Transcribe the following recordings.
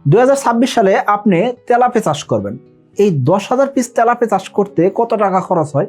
2026 সালে আপনি তেলাপিয়া চাষ করবেন। এই 10,000 পিস তেলাপিয়া চাষ করতে কত টাকা খরচ হয়?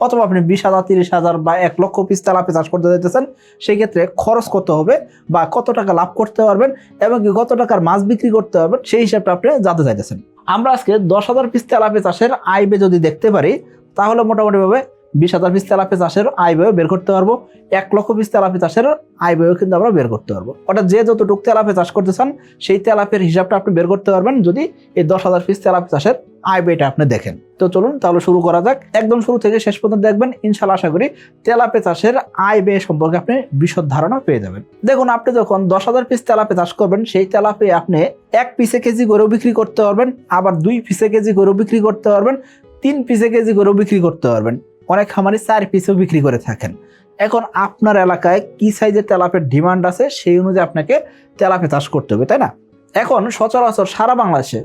অথবা আপনি 20,000, 30,000 বা 1 লক্ষ পিস তেলাপিয়া চাষ করতে যাইতেছেন, সেই ক্ষেত্রে খরচ কত হবে বা কত টাকা লাভ করতে পারবেন এবং কি কত টাকার মাছ বিক্রি করতে পারবেন, সেই হিসাবটা আপনি জানতে চাইতেছেন। আমরা আজকে 10,000 পিস তেলাপিয়া চাষের আয় ব্যয় যদি দেখতে পারি, তাহলে মোটামুটি ভাবে 20,000 পিস তেলাপিয়া চাষের আয় ব্যয় বের করতে পারবো। 1 লক্ষ পিস তেলাপিয়া চাষের আয় ব্যয় কিন্তু আমরা বের করতে পারবো। অর্থাৎ যে যতটুকু তেলাপিয়া চাষ করতে চান, সেই তেলাপিয়ার হিসাবটা আপনি বের করতে পারবেন যদি এই 10,000 পিস তেলাপিয়া চাষের আয় ব্যয়টা আপনি দেখেন। তো চলুন তাহলে শুরু করা যাক। একদম শুরু থেকে শেষ পর্যন্ত দেখবেন, ইনশাআল্লাহ আশা করি তেলাপিয়া চাষের আয় ব্যয় সম্পর্কে আপনি বিশদ ধারণা পেয়ে যাবেন। দেখুন, আপনি যখন 10,000 পিস তেলাপিয়া চাষ করবেন, সেই তেলাপিয়া আপনি 1 পিসে কেজি করেও বিক্রি করতে পারবেন, আবার 2 পিসে কেজি করেও বিক্রি করতে পারবেন, 3 পিসে কেজি করেও বিক্রি করতে পারবেন। অনেক খামারি 4 পিসেও বিক্রি করে থাকেন। এখন আপনার এলাকায় কি সাইজের তেলাপিয়ার ডিমান্ড আছে, সেই অনুযায়ী আপনাকে তেলাপিয়া চাষ করতে হবে, তাই না? এখন সচরাচর সারা বাংলাদেশে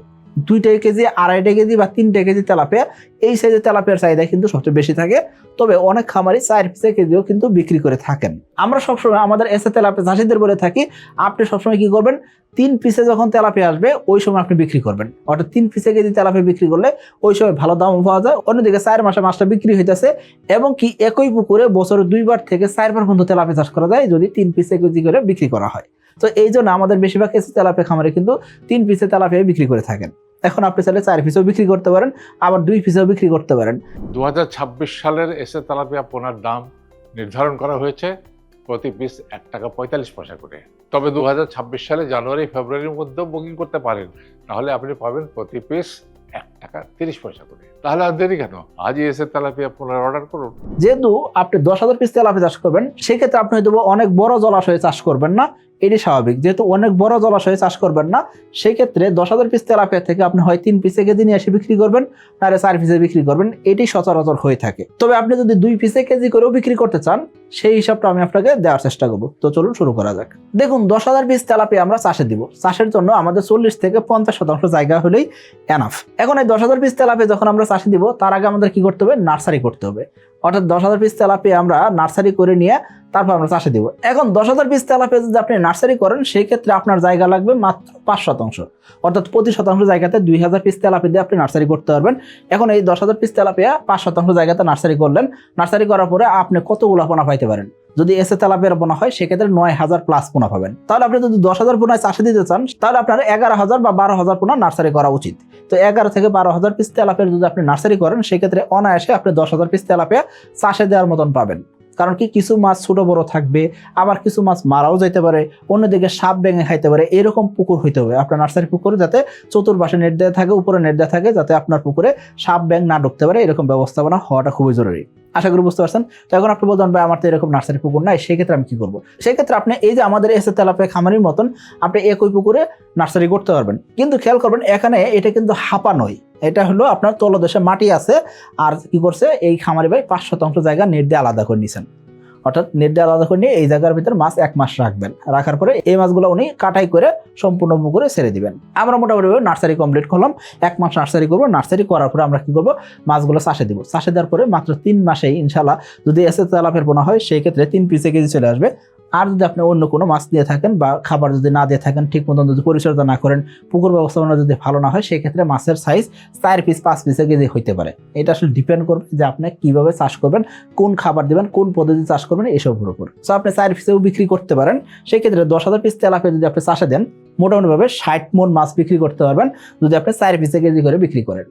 2 কেজি, 2.5 কেজি বা 3 কেজি তেলাপিয়া, এই সাইজের তেলাপিয়ার চাহিদা কিন্তু সবচেয়ে বেশি থাকে। তবে অনেক খামারি 4 পিসে কেজিও কিন্তু বিক্রি করে থাকেন। আমরা সবসময় আমাদের এসে তেলাপিয়া চাষিদের বলে থাকি, আপনি সবসময় কি করবেন, 3 পিসে যখন তেলাপিয়া আসবে ওই সময় আপনি বিক্রি করবেন। অর্থাৎ 3 পিসে কেজি তেলাপিয়া বিক্রি করলে ওই সময় ভালো দাম পাওয়া যায়। অন্যদিকে 4 মাসে মাছটা বিক্রি হইতেছে এবং কি একই পুকুরে বছরে 2 বার থেকে 4 বার পর্যন্ত তেলাপিয়া চাষ করা যায় যদি 3 পিসে কেজি করে বিক্রি করা হয়। তো এই জন্য আমাদের বেশিরভাগ এসে তেলাপিয়া খামারে কিন্তু 3 পিসে তেলাপিয়া বিক্রি করে থাকেন। এখন আপনি চাইলে 4 পিসেও বিক্রি করতে পারেন, আবার 2 পিসেও বিক্রি করতে পারেন। 2026 সালের এসে তেলাপিয়া পোনার দাম নির্ধারণ করা হয়েছে প্রতি পিস 1 টাকা 45 পয়সা করে। তবে 2026 সালে জানুয়ারি ফেব্রুয়ারির মধ্যেও বুকিং করতে পারেন, তাহলে আপনি পাবেন প্রতি পিস 1 টাকা 30 পয়সা করে। তাহলে আর দেরি কেন, আজই এসে তেলাপিয়া পোনার অর্ডার করুন। যেহেতু আপনি 10,000 পিস তেলাপিয়া চাষ করবেন, সেক্ষেত্রে আপনি হয়তো অনেক বড় জলাশয়ে চাষ করবেন না, এটি স্বাভাবিক। যেহেতু অনেক বড় জলাশয়ে চাষ করবেন না, সেই ক্ষেত্রে 10,000 পিস তেলাপিয়া থেকে আপনি হয় 3 পিসে কেজি নিয়ে এসে বিক্রি করবেন, নাহলে 4 পিসে বিক্রি করবেন, এটি সচরাচর হয়ে থাকে। তবে আপনি যদি 2 পিসে কেজি করেও বিক্রি করতে চান, সেই হিসাবটা আমি আপনাকে দেওয়ার চেষ্টা করবো। তো চলুন শুরু করা যাক। দেখুন, 10,000 পিস তেলাপিয়া আমরা চাষে দিব। চাষের জন্য আমাদের 40 থেকে 50% জায়গা হলেই এনাফ। এখন এই 10,000 পিস তেলাপিয়া যখন আমরা চাষে দিব, তার আগে আমাদের কি করতে হবে, নার্সারি করতে হবে। অর্থাৎ 10,000 পিস তেলাপিয়া আমরা নার্সারি করে নিয়ে তারপর আমরা চাষে দিব। এখন 10,000 পিস তেলাপিয়া যদি আপনি নার্সারি করেন, সেই ক্ষেত্রে আপনার জায়গা লাগবে মাত্র 5%। অর্থাৎ প্রতি শতাংশ জায়গাতে 2,000 পিস তেলাপিয়া দিয়ে আপনি নার্সারি করতে পারবেন। এখন এই 10,000 পিস তেলাপিয়া 5% জায়গাতে নার্সারি করলেন। নার্সারি করার পরে আপনি কতগুলো পোনা পাইতে পারেন? যদি এসে তেলাপিয়ার পোনা হয়, সেক্ষেত্রে 9,000 প্লাস পোনা পাবেন। তাহলে আপনি যদি 10,000 পোনায় চাষে দিতে চান, তাহলে আপনার 11,000 বা 12,000 পোনা নার্সারি করা উচিত। তো 11 থেকে 12,000 পিস তেলাপিয়া যদি আপনি নার্সারি করেন, সেক্ষেত্রে অনায়াসে আপনি 10,000 পিস তেলাপিয়া চাষে দেওয়ার মতন পাবেন। কারণ কি, কিছু মাছ ছোট বড় থাকবে, আবার কিছু মাছ মারাও যেতে পারে, অন্যদিকে সাপ ভেঙে খাইতে পারে। এরকম পুকুর হইতে হবে আপনার নার্সারি পুকুরে, যাতে চতুর্পাশে নেট দেওয়া থাকে, উপরে নেট দেওয়া থাকে, যাতে আপনার পুকুরে সাপ ব্যাঙ না ঢুকতে পারে। এরকম ব্যবস্থাপনা হওয়াটা খুবই জরুরি। আশা করি বুঝতে পারছেন। তো এখন আপনি বলতেন, ভাই আমার তো এরকম নার্সারি পুকুর নাই, সেই ক্ষেত্রে আমি কি করবো? সেই ক্ষেত্রে আপনি এই যে আমাদের এসে তেলাপিয়া খামারির মতন আপনি একই পুকুরে নার্সারি করতে পারবেন। কিন্তু খেয়াল করবেন, এখানে এটা কিন্তু হাপা নয়, এটা হলো আপনার তলদেশে মাটি আছে। আর কি করছে এই খামারি ভাই, 5% জায়গা নেট দিয়ে আলাদা করে নিয়েছেন। অর্থাৎ নেট দিয়ে আলাদা করে নিয়ে এই জায়গার ভিতরে মাছ 1 মাস রাখবেন। রাখার পরে এই মাছগুলো উনি কাটাই করে সম্পূর্ণ পুকুরে ছেড়ে দিবেন। আমরা মোটামুটি নার্সারি কমপ্লিট করলাম, 1 মাস নার্সারি করবো। নার্সারি করার পরে আমরা কি করবো, মাছগুলো চাষে দিব। চাষে দেওয়ার পরে মাত্র 3 মাসেই ইনশাল্লাহ যদি এসে তেলাপিয়ার পোনা হয়, সেই ক্ষেত্রে 3 পিসে কেজি চলে আসবে। আর যদি আপনি অন্য কোনো মাছ দিয়ে থাকেন বা খাবার যদি না দিয়ে থাকেন, ঠিক মতন যদি পরিচর্যা না করেন, পুকুর ব্যবস্থাপনা যদি ভালো না হয়, সেই ক্ষেত্রে মাছের সাইজ 4 পিস 5 পিসে কেজি হইতে পারে। এটা আসলে ডিপেন্ড করবে যে আপনি কিভাবে চাষ করবেন, কোন খাবার দিবেন, কোন পদ্ধতি চাষ করবেন, এসবের উপর। সো আপনি 4 পিসেও বিক্রি করতে পারেন। সেই ক্ষেত্রে 10,000 পিস তেলাপিয়া যদি আপনি চাষে দেন, মোটামুটি ভাবে 60 মণ মাছ বিক্রি করতে পারবেন যদি আপনি 4 পিসে কেজি করে বিক্রি করেন।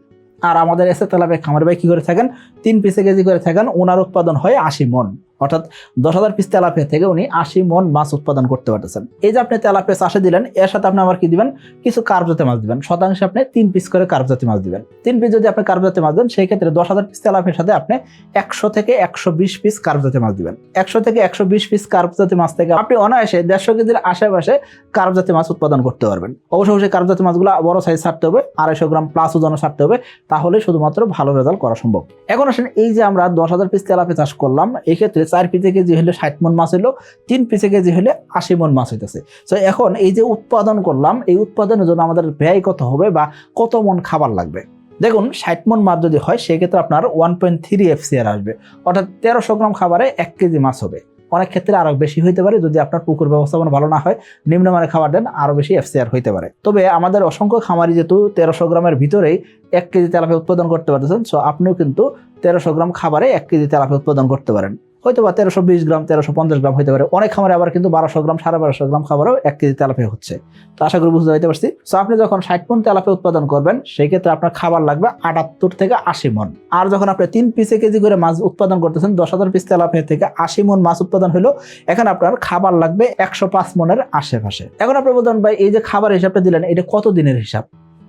আর আমাদের এসে তেলাপিয়া খামার ভাই কি করে থাকেন, 3 পিসে কেজি করে থাকেন। ওনার উৎপাদন হয় 80 মণ। অর্থাৎ 10,000 পিস তেলাপিয়া থেকে উনি 80 মণ মাছ উৎপাদন করতে পারতেছেন। এই যে আপনি তেলাপিয়া চাষে দিলেন, এর সাথে আপনি আবার কি দিবেন, কিছু কার্প জাতীয় মাছ দিবেন। শতাংশে আপনি 3 পিস করে কার্প জাতীয় মাছ দিবেন। 3 পিস যদি আপনি কার্প জাতীয় মাছ দেন, সেই ক্ষেত্রে 10,000 পিস তেলাপিয়ার সাথে আপনি 100 থেকে 120 পিস কার্প জাতীয় মাছ দিবেন। 100 থেকে 120 পিস কার্প জাতীয় মাছ থেকে আপনি অনায়াসে 150 কেজির আশেপাশে কার্প জাতীয় মাছ উৎপাদন করতে পারবেন। অবশ্যই কার্প জাতীয় মাছগুলো বড় সাইজ ছাড়তে হবে, 250 গ্রাম প্লাস ওজনও ছাড়তে হবে, তাহলে শুধুমাত্র ভালো রেজাল্ট করা সম্ভব। এখন আসেন, এই যে আমরা 10,000 পিস তেলাপিয়া চাষ করলাম, এই ক্ষেত্রে 4 পিসে কেজি হলে 60 মণ মাছ হলো, 3 পিসে কেজি হলে 80 মণ মাছ হইতেছে। তো এখন এই যে উৎপাদন করলাম, এই উৎপাদনের জন্য আমাদের ব্যয় কত হবে বা কত মণ খাবার লাগবে? দেখুন, 60 মণ মাছ যদি হয়, সেক্ষেত্রে আপনার 1.3 FCR আসবে। অর্থাৎ 1300 গ্রাম খাবারে 1 কেজি মাছ হবে। অনেক ক্ষেত্রে আরো বেশি হইতে পারে যদি আপনার পুকুর ব্যবস্থাপনা ভালো না হয়, নিম্নমানের খাবার দেন আরো বেশি FCR হইতে পারে। তবে আমাদের অসংখ্য খামারি যেহেতু 1300 গ্রামের ভিতরেই 1 কেজি তেলাপিয়া উৎপাদন করতে পারতেছেন, সো আপনিও কিন্তু 1300 গ্রাম খাবারে 1 কেজি তেলাপিয়া উৎপাদন করতে পারেন। হয়তো বা 1320 গ্রাম 1350 গ্রাম হইতে পারে, অনেক খামারে আবার কিন্তু 1200 গ্রাম 1250 গ্রাম খাবারও 1 কেজি তেলাপিয়া হচ্ছে। তো আশা করি বুঝতে পারতে পারছি। সো আপনি যখন 60 মণ তেলাপিয়া উৎপাদন করবেন সেই ক্ষেত্রে আপনার খাবার লাগবে 78 থেকে 80 মণ। আর যখন আপনি 3 পিসে কেজি করে মাছ উৎপাদন করতেছেন, 10,000 পিস তেলাপিয়া থেকে 80 মণ মাছ উৎপাদন হলো, এখন আপনার খাবার লাগবে 105 মণের আশেপাশে। এখন আপনি বলতেন ভাই এই যে খাবার হিসাবটা দিলেন এটা কত দিনের হিসাব?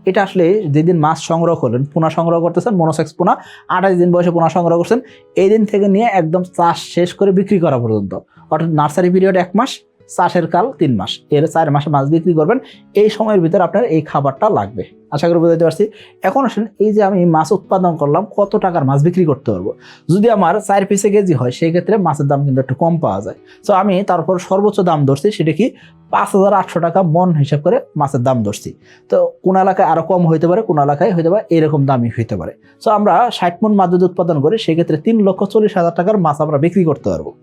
এটা আসলে যেদিন মাছ সংগ্রহ করলেন, পোনা সংগ্রহ করতেছেন, মনোসেক্স পোনা 28 দিন বয়সে পোনা সংগ্রহ করছেন, এই দিন থেকে নিয়ে একদম চাষ শেষ করে বিক্রি করা পর্যন্ত, অর্থাৎ নার্সারি পিরিয়ড 1 মাস, চাষের কাল 3 মাস, এর 4 মাসে মাছ বিক্রি করবেন, এই সময়ের ভিতরে আপনার এই খাবারটা লাগবে। আশা করি বুঝতে পারছি। এখন আসেন এই যে আমি মাছ উৎপাদন করলাম, কত টাকার মাছ বিক্রি করতে পারবো? যদি আমার 4 পিসে কেজি হয় সেই ক্ষেত্রে মাছের দাম কিন্তু একটু কম পাওয়া যায়। তো আমি তারপর সর্বোচ্চ দাম ধরছি, সেটা কি 5800 টাকা মন হিসাব করে মাছের দাম ধরছি। তো কোন এলাকায় আরো কম হইতে পারে, কোন এলাকায় হইতে পারে এরকম দামই হইতে পারে। তো আমরা 60 মণ মাছ যদি উৎপাদন করি সেই ক্ষেত্রে 3,40,000 টাকার মাছ আমরা বিক্রি করতে পারবো।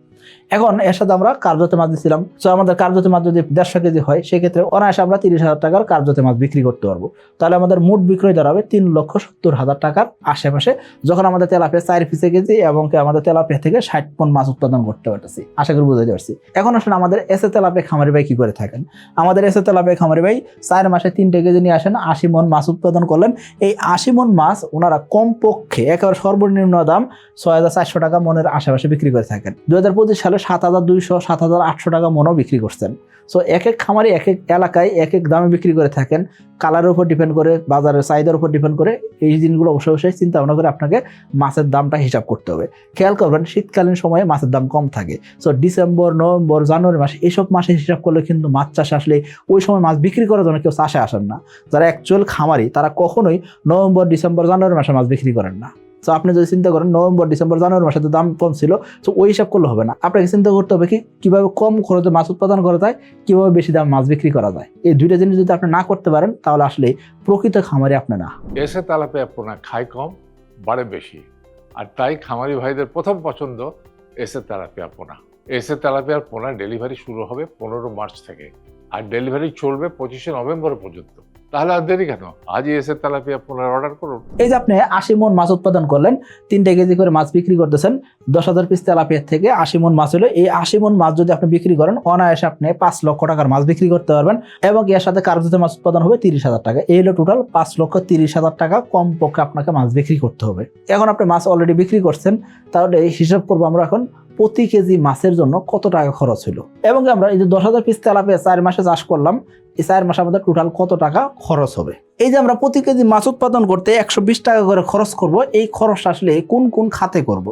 এখন এর সাথে আমরা কার্যতে মাছ দিচ্ছিলাম, তো আমাদের কার্যতে মাছ যদি 150 কেজি হয় সেক্ষেত্রে অনায়াসে আমরা 30,000 টাকার কার্যতে মাছ বিক্রি করতে পারবো। তাহলে আমাদের মোট বিক্রয় দাঁড়াবে 3,70,000 টাকার আশেপাশে, যখন আমাদের তেলাপিয়া 4 পিসে কেজি এবং আমাদের তেলাপিয়া থেকে 60 মণ মাছ উৎপাদন করতে পারতেছি। আশা করি বুঝতে পারছি। এখন আসলে আমাদের এসে তেলাপিয়া খামারি ভাই কি করে থাকেন? আমাদের এসে তেলাপিয়া খামারি ভাই 4 মাসে 3 কেজি নিয়ে আসেন, 80 মণ মাছ উৎপাদন করলেন। এই 80 মণ মাছ ওনারা কমপক্ষে একেবারে সর্বনিম্ন দাম 6,400 টাকা মনের আশেপাশে বিক্রি করে থাকেন। 2025 সালে 7,200 7,800 টাকা মনও বিক্রি করছেন। সো এক এক খামারি এক এক এলাকায় এক এক দামে বিক্রি করে থাকেন, কালারের উপর ডিপেন্ড করে, বাজারের চাহিদার উপর ডিপেন্ড করে। এই জিনিসগুলো অবশ্যই চিন্তা ভাবনা করে আপনাকে মাছের দামটা হিসাব করতে হবে। খেয়াল করবেন শীতকালীন সময়ে মাছের দাম কম থাকে। সো ডিসেম্বর, নভেম্বর, জানুয়ারি মাসে এইসব মাসে হিসাব করলে কিন্তু মাছ চাষে আসলে ওই সময় মাছ বিক্রি করার জন্য কেউ চাষে আসেন না। যারা অ্যাকচুয়াল খামারি তারা কখনোই নভেম্বর, ডিসেম্বর, জানুয়ারি মাসে মাছ বিক্রি করেন না। তো আপনি যদি চিন্তা করেন নভেম্বর, ডিসেম্বর, জানুয়ারি মাসে তো দাম কম ছিল, তো ওই হিসাব করলে হবে না। আপনাকে চিন্তা করতে হবে কিভাবে কম খরচে মাছ উৎপাদন করা যায়, কিভাবে বেশি দাম মাছ বিক্রি করা যায়। এই দুইটা জিনিস যদি আপনি না করতে পারেন তাহলে আসলে প্রকৃত খামারি আপনি না। এসে তেলাপিয়া পোনা খায় কম, বাড়ে বেশি, আর তাই খামারি ভাইদের প্রথম পছন্দ এসে তেলাপিয়া পোনা। এসে তেলাপিয়ার পোনা ডেলিভারি শুরু হবে 15 মার্চ থেকে, আর ডেলিভারি চলবে 25 নভেম্বর পর্যন্ত। তাহলে আর দেরি কেন? আজই এসে তেলাপিয়া পোনার অর্ডার করুন। এই যে আপনি 80 মণ মাছ উৎপাদন করলেন, 3 কেজি করে মাছ বিক্রি করতেছেন, 10,000 পিস তেলাপিয়া থেকে 80 মণ মাছ হলো। এই 80 মণ মাছ যদি আপনি বিক্রি করেন অনায়াসে আপনি 5 লক্ষ টাকার মাছ বিক্রি করতে পারবেন, এবং এর সাথে কার্যত মাছ উৎপাদন হবে 30,000 টাকা। এই হলো টোটাল 5,30,000 টাকা কমপক্ষে আপনাকে মাছ বিক্রি করতে হবে। এখন আপনি মাছ অলরেডি বিক্রি করছেন, তাহলে হিসাব করবো আমরা এখন প্রতি কেজি মাছের জন্য কত টাকা খরচ হলো, এবং আমরা এই যে 10,000 পিস তেলাপিয়া 4 মাসে চাষ করলাম, এই 4 মাসে আমাদের টোটাল কত টাকা খরচ হবে। এই যে আমরা প্রতি কেজি মাছ উৎপাদন করতে 120 টাকা করে খরচ করব, এই খরচটা আসলে কোন কোন খাতে করব?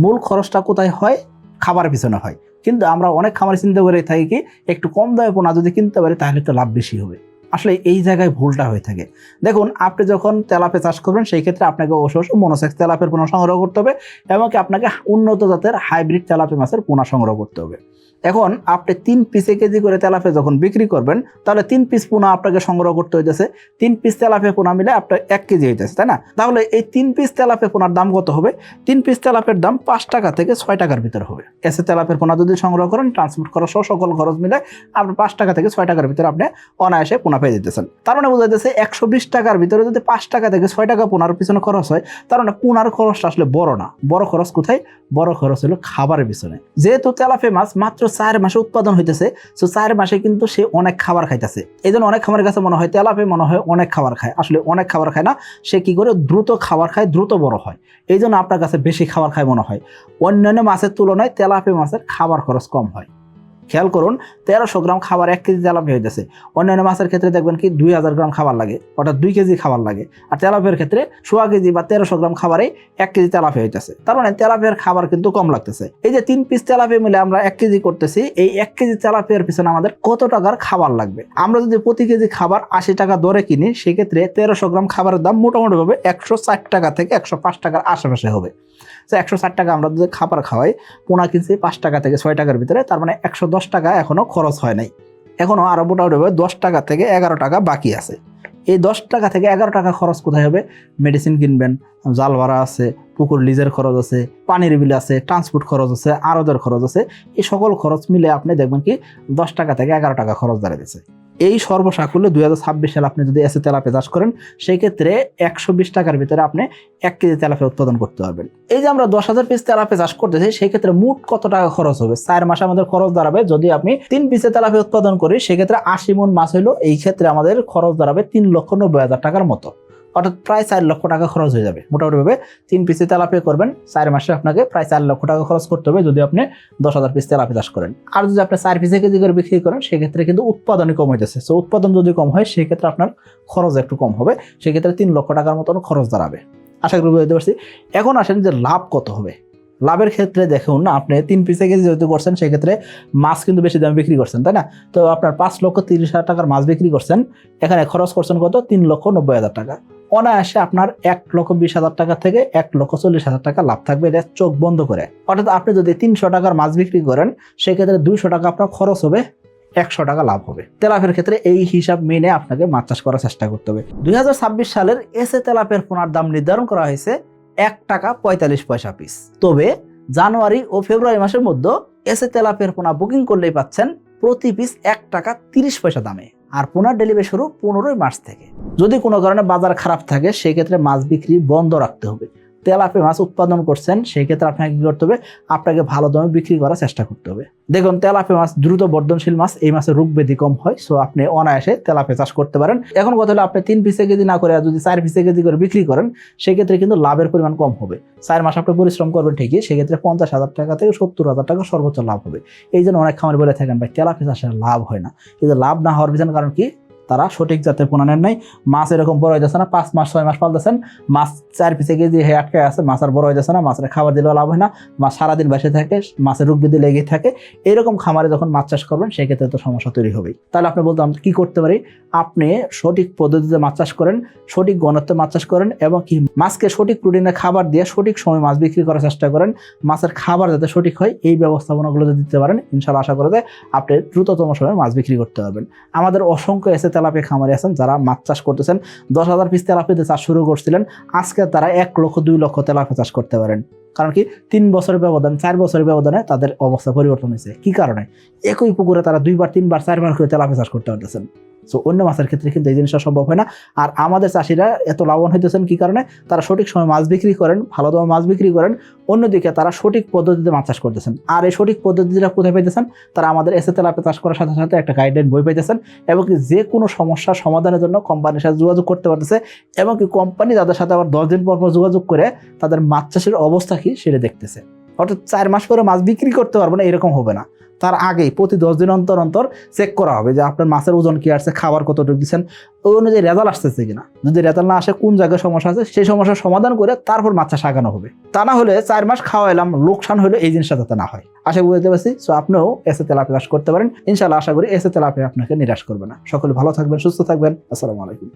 মূল খরচটা কোথায় হয়? খাবারের পিছনে হয়। কিন্তু আমরা অনেক খামারে চিন্তা করে থাকি কি একটু কম দামে পোনা যদি কিনতে পারি তাহলে তো লাভ বেশি হবে। আসলে এই জায়গায় ভুলটা হয়ে থাকে। দেখুন, আপনি যখন তেলাপিয়া চাষ করবেন সেই ক্ষেত্রে আপনাকে অবশ্যই মনোসেক্স তেলাপিয়ার পোনা সংগ্রহ করতে হবে, এবং আপনাকে উন্নত জাতের হাইব্রিড তেলাপিয়া মাছের পোনা সংগ্রহ করতে হবে। এখন আপনি 3 পিসে কেজি করে তেলাপিয়া যখন বিক্রি করবেন তাহলে 3 পিস পোনা আপনাকে সংগ্রহ করতে হইতেছে। 3 পিস তেলাপিয়া পোনা মিলে আপনার 1 কেজি হইতেছে, তাই না? তাহলে এই 3 পিস তেলাপিয়া পোনার দাম কত হবে? 3 পিস তেলাপিয়ার দাম 5 টাকা থেকে 6 টাকার ভিতরে হবে। এসে তেলাপিয়ার পোনা যদি সংগ্রহ করেন ট্রান্সপোর্ট খরচ সহ সকল খরচ মিলে আপনার 5 টাকা থেকে 6 টাকার ভিতরে আপনি অনায়াসে পোনা পেয়ে যেতেছেন। তার মানে বোঝা যাচ্ছে 120 টাকার ভিতরে যদি 5 টাকা থেকে 6 টাকা পোনার পিছনে খরচ হয়, তার মানে পোনার খরচটা আসলে বড় না। বড় খরচ কোথায়? বড় খরচ হলো খাবারের পিছনে। যেহেতু তেলাপিয়া মাছ মাত্র 4 মাসে উৎপাদন হইতেছে, সো 4 মাসে কিন্তু সে অনেক খাবার খাইতেছে। এই জন্য অনেক খামারের কাছে মনে হয় তেলাপিয়া মনে হয় অনেক খাবার খায়, আসলে অনেক খাবার খায় না। সে কি করে দ্রুত খাবার খায়, দ্রুত বড় হয়, এই জন্য আপনার কাছে বেশি খাবার খায় মনে হয়। অন্যান্য মাছের তুলনায় তেলাপিয়া মাছের খাবার খরচ কম হয়। খেয়াল করুন, 1300 গ্রাম খাবার 1 কেজি তেলাপিয়া হইতেছে। অন্যান্য মাছের ক্ষেত্রে দেখবেন কি 2000 গ্রাম খাবার লাগে, অর্থাৎ 2 কেজি খাবার লাগে। আর তেলাপিয়ার ক্ষেত্রে 1.5 কেজি বা 1300 গ্রাম খাবারে 1 কেজি তেলাপিয়া হইতেছে। তার মানে তেলাপিয়ার খাবার কিন্তু কম লাগতেছে। এই যে 3 পিস তেলাপিয়া মিলে আমরা 1 কেজি করতেছি, এই 1 কেজি তেলাপিয়ার পিছনে আমাদের কত টাকার খাবার লাগবে? আমরা যদি প্রতি কেজি খাবার 80 টাকা দরে কিনি, সেক্ষেত্রে 1300 গ্রাম খাবারের দাম মোটামুটি ভাবে 160 টাকা থেকে 105 টাকার আশেপাশে হবে। 160 টাকা আমরা যদি খাবার খাওয়াই, পোনা কিনছি 5 টাকা থেকে 6 টাকার ভিতরে, তার মানে 110 টাকা এখনো খরচ হয় নাই। এখনো আরো মোটামুটি 10 টাকা থেকে 11 টাকা বাকি আছে। এই 10 টাকা থেকে 11 টাকা খরচ কোথায় হবে? মেডিসিন কিনবেন, জাল ভাড়া আছে, পুকুর লিজের খরচ আছে, পানির বিল আছে, ট্রান্সপোর্ট খরচ আছে, আরদের খরচ আছে, এই সকল খরচ মিলে আপনি দেখবেন কি 10 টাকা থেকে 11 টাকা খরচ দাঁড়াইতেছে। এই সর্বসাকুল্যে 2026 সালে আপনি যদি এসে তেলাপিয়া চাষ করেন, সেই ক্ষেত্রে 120 টাকার ভিতরে আপনি 1 কেজি তেলাপিয়া উৎপাদন করতে পারবেন। এই যে আমরা 10,000 পিস তেলাপিয়া চাষ করতেছি, সেই ক্ষেত্রে মোট কত টাকা খরচ হবে? 4 মাসে আমাদের খরচ দাঁড়াবে, যদি আপনি 3 পিসে তেলাপিয়া উৎপাদন করি সেক্ষেত্রে 80 মণ মাছ হইলো, এই ক্ষেত্রে আমাদের খরচ দাঁড়াবে 3,90,000 টাকার মতো, অর্থাৎ প্রায় 4 লক্ষ টাকা খরচ হয়ে যাবে। মোটামুটিভাবে 3 পিসে তেলাপিয়া করবেন, 4 মাসে আপনাকে প্রায় 4 লক্ষ টাকা খরচ করতে হবে যদি আপনি 10,000 পিস তেলাপিয়া চাষ করেন। আর যদি আপনি 4 পিসে কেজি করে বিক্রি করেন সেক্ষেত্রে কিন্তু উৎপাদনই কম হইতেছে। সো উৎপাদন যদি কম হয় সেক্ষেত্রে আপনার খরচ একটু কম হবে, সেক্ষেত্রে 3 লক্ষ টাকার মতন খরচ দাঁড়াবে। আশা করি বুঝতে পারছি। এখন আসেন যে লাভ কত হবে। লাভের ক্ষেত্রে দেখুন, আপনি 3 পিসে কেজি যেহেতু করছেন সেক্ষেত্রে মাছ কিন্তু বেশি দামে বিক্রি করছেন, তাই না? তো আপনার 5,30,000 টাকার মাছ বিক্রি করছেন, এখানে খরচ করছেন কত? 3,90,000 টাকা। অনায়াসে আপনার 1,20,000 টাকা থেকে 1,40,000 টাকা লাভ থাকবে, এটা চোখ বন্ধ করে। অর্থাৎ আপনি যদি 300 টাকার মাছ বিক্রি করেন সেক্ষেত্রে 200 টাকা আপনার খরচ হবে, 100 টাকা লাভ হবে। তেলাপিয়ার ক্ষেত্রে এই হিসাব মেনে আপনাকে মাছ চাষ করার চেষ্টা করতে হবে। 2026 সালের এসে তেলাপিয়ার পোনার দাম নির্ধারণ করা হয়েছে 1 টাকা 45 পয়সা পিস। তবে জানুয়ারি ও ফেব্রুয়ারি মাসের মধ্যে এসে তেলাপিয়ার পোনা বুকিং করলেই পাচ্ছেন প্রতি পিস 1 টাকা 30 পয়সা দামে। আর পোনার ডেলিভারি শুরু 15 মার্চ থেকে। যদি কোনো কারণে বাজার খারাপ থাকে সেক্ষেত্রে মাছ বিক্রি বন্ধ রাখতে হবে। তেলাপিয়া মাছ উৎপাদন করছেন সেই ক্ষেত্রে আপনাকে কি করতে হবে? আপনাকে ভালো দামে বিক্রি করার চেষ্টা করতে হবে। দেখুন, তেলাপিয়া মাছ দ্রুত বর্ধনশীল মাছ, এই মাছের রোগ ব্যাধি কম হয়, সো আপনি অনায়াসে তেলাপিয়া চাষ করতে পারেন। এখন কথা হলো, আপনি 3 পিসে কেজি না করে যদি 4 পিসে কেজি করে বিক্রি করেন সেক্ষেত্রে কিন্তু লাভের পরিমাণ কম হবে। 4 মাস আপনি পরিশ্রম করবেন ঠিকই, সেক্ষেত্রে 50,000 টাকা থেকে 70,000 টাকা সর্বোচ্চ লাভ হবে। এই জন্য অনেক খামারি বলে থাকেন, ভাই তেলাপিয়া চাষে লাভ হয় না। কিন্তু লাভ না হওয়ার পিছনে কারণ কি? তারা সঠিক জাতের পোনা নেন নাই। মাছ এরকম বড় হইতেছে না, 5 মাস 6 মাস পালতেছেন, মাছ 4 পিসে কেজি হয়ে আটকে আছে, মাছ আর বড় হইতেছে না, মাছের খাবার দিলেও লাভ হয় না, মাছ সারাদিন বেঁচে থাকে, মাছের রোগ ব্যাধি লেগেই থাকে। এরকম খামারে যখন মাছ চাষ করবেন সেক্ষেত্রে তো সমস্যা তৈরি হবেই। তাহলে আপনি বলতে আমরা কি করতে পারি? আপনি সঠিক পদ্ধতিতে মাছ চাষ করেন, সঠিক ঘনত্বে মাছ চাষ করেন, এবং কি মাছকে সঠিক প্রোটিনের খাবার দিয়ে সঠিক সময় মাছ বিক্রি করার চেষ্টা করেন। মাছের খাবার যাতে সঠিক হয় এই ব্যবস্থাপনাগুলো যদি দিতে পারেন, ইনশাআল্লাহ আশা করা যায় আপনি দ্রুততম সময়ে মাছ বিক্রি করতে পারবেন। আমাদের অসংখ্য এসে তেলাপিয়া খামারি আছেন যারা মাছ চাষ করতেছেন, 10,000 পিস তেলাপিয়া চাষ শুরু করছিলেন, আজকে তারা 1 লক্ষ 2 লক্ষ তেলাপিয়া চাষ করতে পারেন। কারণ কি? 3 বছরের ব্যবধান, 4 বছরের ব্যবধানে তাদের অবস্থা পরিবর্তন হয়েছে। কি কারণে? একই পুকুরে তারা 2 বার 3 বার 4 বার করে তেলাপিয়া চাষ করতে পারতেছেন। সো অন্য মাছের ক্ষেত্রে কিন্তু এই জিনিসটা সম্ভব হয় না। আর আমাদের চাষিরা এত লাভবান হইতেছেন কি কারণে? তারা সঠিক সময় মাছ বিক্রি করেন, ভালো দামে মাছ বিক্রি করেন, অন্যদিকে তারা সঠিক পদ্ধতিতে মাছ চাষ করতেছেন। আর এই সঠিক পদ্ধতিটা কোথায় পাইতেছেন? তারা আমাদের এসে তেলাপিয়া চাষ করার সাথে সাথে একটা গাইডলাইন বই পাইতেছেন, এবং কি যে কোনো সমস্যার সমাধানের জন্য কোম্পানির সাথে যোগাযোগ করতে পারতেছে, এবং কি কোম্পানি তাদের সাথে আবার 10 দিন পর পর যোগাযোগ করে তাদের মাছ চাষের অবস্থা কি সেটা দেখতেছে। অর্থাৎ 4 মাস পরে মাছ বিক্রি করতে পারবো না এরকম হবে না, তার আগেই প্রতি 10 দিন অন্তর অন্তর চেক করা হবে যে আপনার মাছের ওজন কি আসছে, খাবার কতটুকু দিচ্ছেন, ওই অনুযায়ী রেজাল্ট আসতেছে কিনা। যদি রেজাল্ট না আসে, কোন জায়গায় সমস্যা আছে সেই সমস্যার সমাধান করে তারপর মাছ চাষ আগানো হবে। তা না হলে 4 মাস খাওয়াইলাম, লোকসান হলে এই জিনিসটা যাতে না হয়। আশা বুঝতে পারছি। সো আপনিও এসে তেলাপিয়া চাষ করতে পারেন, ইনশাআল্লাহ আশা করি এসে তেলাপিয়া আপনাকে নিরাশ করবে না। সকলে ভালো থাকবেন, সুস্থ থাকবেন। আসসালামু আলাইকুম।